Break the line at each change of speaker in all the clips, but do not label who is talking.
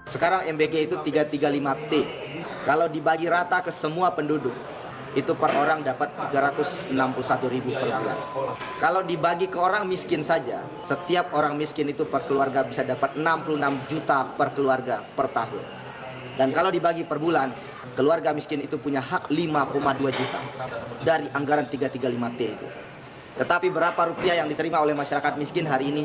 Sekarang MBG itu 335T. Kalau dibagi rata ke semua penduduk, itu per orang dapat 361.000 per bulan. Kalau dibagi ke orang miskin saja, setiap orang miskin itu per keluarga bisa dapat 66 juta per keluarga per tahun. Dan kalau dibagi per bulan, keluarga miskin itu punya hak 5,2 juta dari anggaran 335T itu. Tetapi berapa rupiah yang diterima oleh masyarakat miskin hari ini?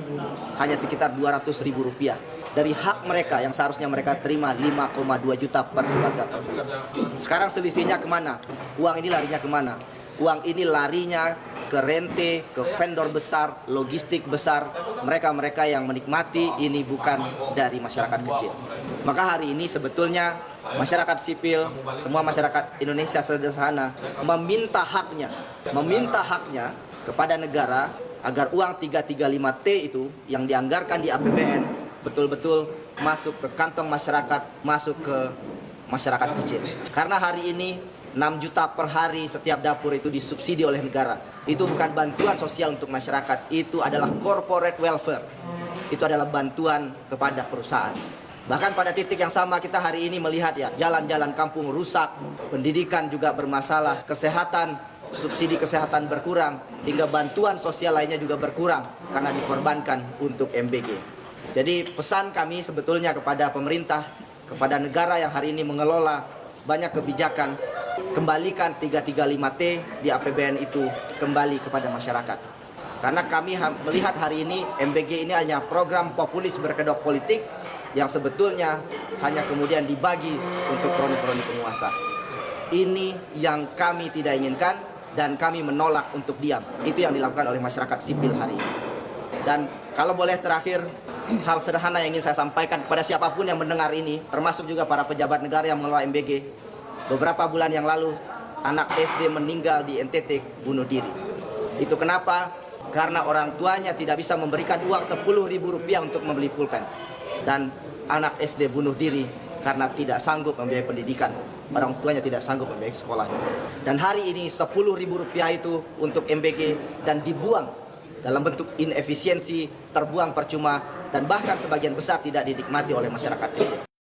Hanya sekitar 200.000 rupiah. Dari hak mereka yang seharusnya mereka terima 5,2 juta per keluarga per bulan. Sekarang selisihnya kemana? Uang ini larinya kemana? Uang ini larinya ke rente, ke vendor besar, logistik besar. Mereka-mereka yang menikmati ini bukan dari masyarakat kecil. Maka hari ini sebetulnya masyarakat sipil, semua masyarakat Indonesia sederhana meminta haknya kepada negara agar uang 335T itu yang dianggarkan di APBN betul-betul masuk ke kantong masyarakat, masuk ke masyarakat kecil. Karena hari ini 6 juta per hari setiap dapur itu disubsidi oleh negara. Itu bukan bantuan sosial untuk masyarakat, itu adalah corporate welfare. Itu adalah bantuan kepada perusahaan. Bahkan pada titik yang sama kita hari ini melihat ya, jalan-jalan kampung rusak, pendidikan juga bermasalah, kesehatan, subsidi kesehatan berkurang, hingga bantuan sosial lainnya juga berkurang karena dikorbankan untuk MBG. Jadi pesan kami sebetulnya kepada pemerintah, kepada negara yang hari ini mengelola banyak kebijakan, kembalikan 335T di APBN itu kembali kepada masyarakat. Karena kami melihat hari ini MBG ini hanya program populis berkedok politik yang sebetulnya hanya kemudian dibagi untuk kroni-kroni penguasa. Ini yang kami tidak inginkan dan kami menolak untuk diam. Itu yang dilakukan oleh masyarakat sipil hari ini. Dan kalau boleh terakhir, hal sederhana yang ingin saya sampaikan kepada siapapun yang mendengar ini, termasuk juga para pejabat negara yang mengelola MBG. Beberapa bulan yang lalu, anak SD meninggal di NTT bunuh diri. Itu kenapa? Karena orang tuanya tidak bisa memberikan uang 10.000 rupiah untuk membeli pulpen. Dan anak SD bunuh diri karena tidak sanggup membiayai pendidikan. Orang tuanya tidak sanggup membiayai sekolahnya. Dan hari ini 10.000 rupiah itu untuk MBG dan dibuang dalam bentuk inefisiensi, terbuang percuma, dan bahkan sebagian besar tidak dinikmati oleh masyarakat kecil.